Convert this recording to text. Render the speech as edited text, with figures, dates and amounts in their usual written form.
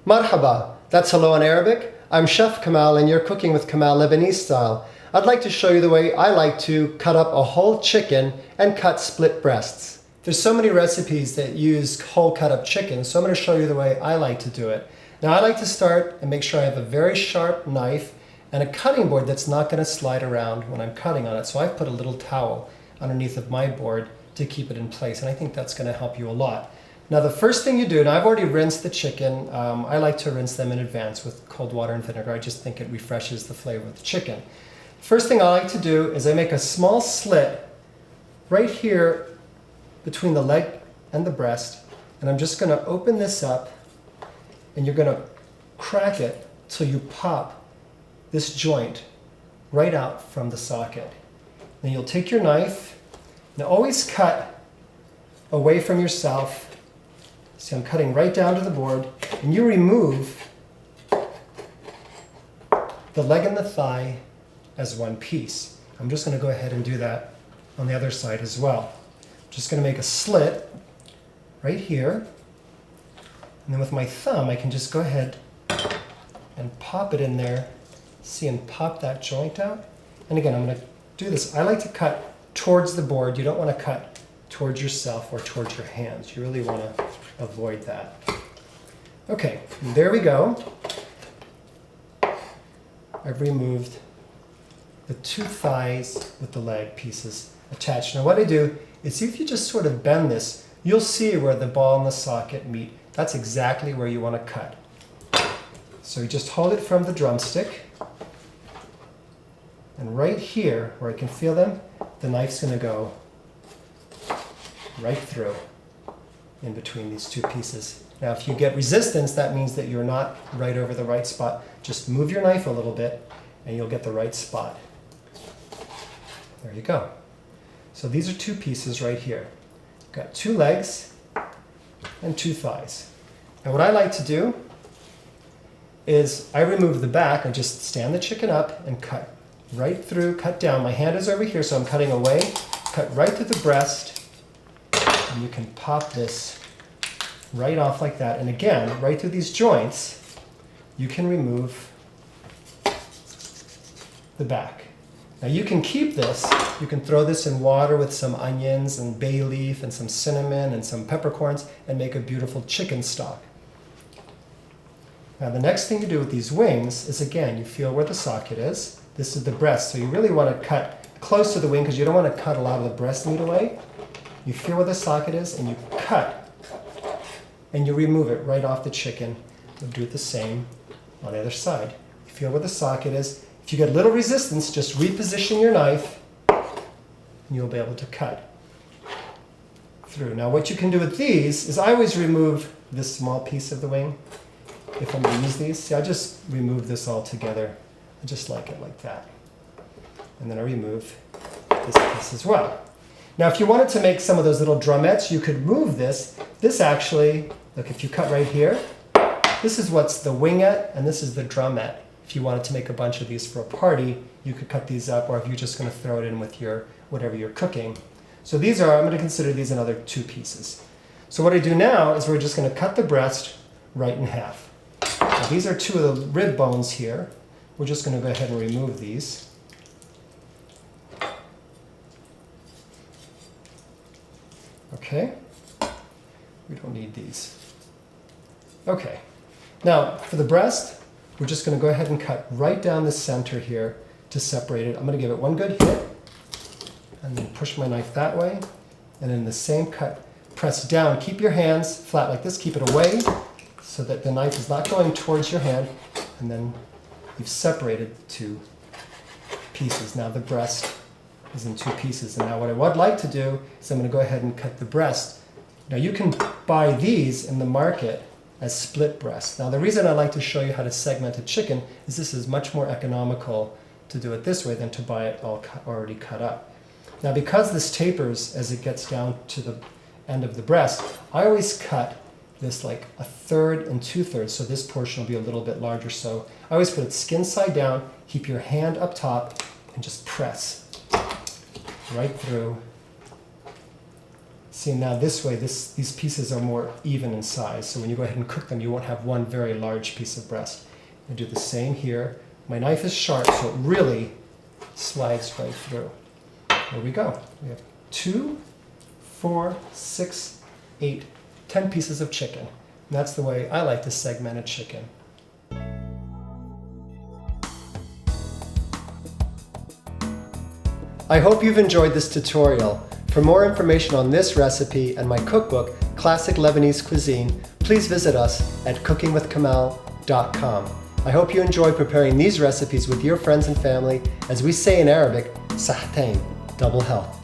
Marhaba, that's hello in Arabic. I'm Chef Kamal and you're cooking with Kamal Lebanese style. I'd like to show you the way I like to cut up a whole chicken and cut split breasts. There's so many recipes that use whole cut up chicken, so I'm going to show you the way I like to do it. Now I like to start and make sure I have a very sharp knife and a cutting board that's not going to slide around when I'm cutting on it. So I've put a little towel underneath of my board to keep it in place, and I think that's going to help you a lot. Now the first thing you do, and I've already rinsed the chicken, I like to rinse them in advance with cold water and vinegar. I just think it refreshes the flavor of the chicken. First thing I like to do is I make a small slit right here between the leg and the breast, and I'm just going to open this up, and you're going to crack it till you pop this joint right out from the socket. Then you'll take your knife, now always cut away from yourself. See, I'm cutting right down to the board, and you remove the leg and the thigh as one piece. I'm just going to go ahead and do that on the other side as well. Just going to make a slit right here, and then with my thumb I can just go ahead and pop it in there. See, and pop that joint out. And again, I'm going to do this. I like to cut towards the board. You don't want to cut towards yourself or towards your hands. You really want to avoid that. Okay, there we go. I've removed the two thighs with the leg pieces attached. Now what I do is if you just sort of bend this, you'll see where the ball and the socket meet. That's exactly where you want to cut. So you just hold it from the drumstick, and right here where I can feel them, the knife's going to go right through in between these two pieces. Now if you get resistance, that means that you're not right over the right spot. Just move your knife a little bit and you'll get the right spot. There you go. So these are two pieces right here. Got two legs and two thighs. Now what I like to do is I remove the back. I just stand the chicken up and cut right through, cut down. My hand is over here, so I'm cutting away, cut right to the breast, and you can pop this right off like that. And again, right through these joints, you can remove the back. Now you can keep this, you can throw this in water with some onions and bay leaf and some cinnamon and some peppercorns and make a beautiful chicken stock. Now the next thing you do with these wings is, again, you feel where the socket is. This is the breast, so you really want to cut close to the wing because you don't want to cut a lot of the breast meat away. You feel where the socket is and you cut and you remove it right off the chicken. You'll do it the same on the other side. You feel where the socket is. If you get a little resistance, just reposition your knife and you'll be able to cut through. Now what you can do with these is I always remove this small piece of the wing. If I'm going to use these, see, I just remove this all together. I just like it like that. And then I remove this piece as well. Now if you wanted to make some of those little drumettes, you could move this. This actually, look, if you cut right here, this is what's the wingette and this is the drumette. If you wanted to make a bunch of these for a party, you could cut these up, or if you're just going to throw it in with your whatever you're cooking. So these are, I'm going to consider these another two pieces. So what I do now is we're just going to cut the breast right in half. Now these are two of the rib bones here. We're just going to go ahead and remove these. Okay, we don't need these. Okay, now for the breast, we're just going to go ahead and cut right down the center here to separate it. I'm going to give it one good hit, and then push my knife that way, and in the same cut, press down. Keep your hands flat like this, keep it away so that the knife is not going towards your hand, and then you've separated the two pieces. Now the breast is in two pieces. And now what I would like to do is I'm going to go ahead and cut the breast. Now you can buy these in the market as split breast. Now the reason I like to show you how to segment a chicken is this is much more economical to do it this way than to buy it all already cut up. Now because this tapers as it gets down to the end of the breast, I always cut this like 1/3 and 2/3, so this portion will be a little bit larger. So I always put it skin side down, keep your hand up top, and just press right through See, now this way, these pieces are more even in size. So when you go ahead and cook them, you won't have one very large piece of breast. I do the same here. My knife is sharp, so it really slides right through. There we go. We have 2, 4, 6, 8, 10 pieces of chicken. And that's the way I like to segment a chicken. I hope you've enjoyed this tutorial. For more information on this recipe and my cookbook, Classic Lebanese Cuisine, please visit us at cookingwithkamal.com. I hope you enjoy preparing these recipes with your friends and family. As we say in Arabic, sahtain, double health.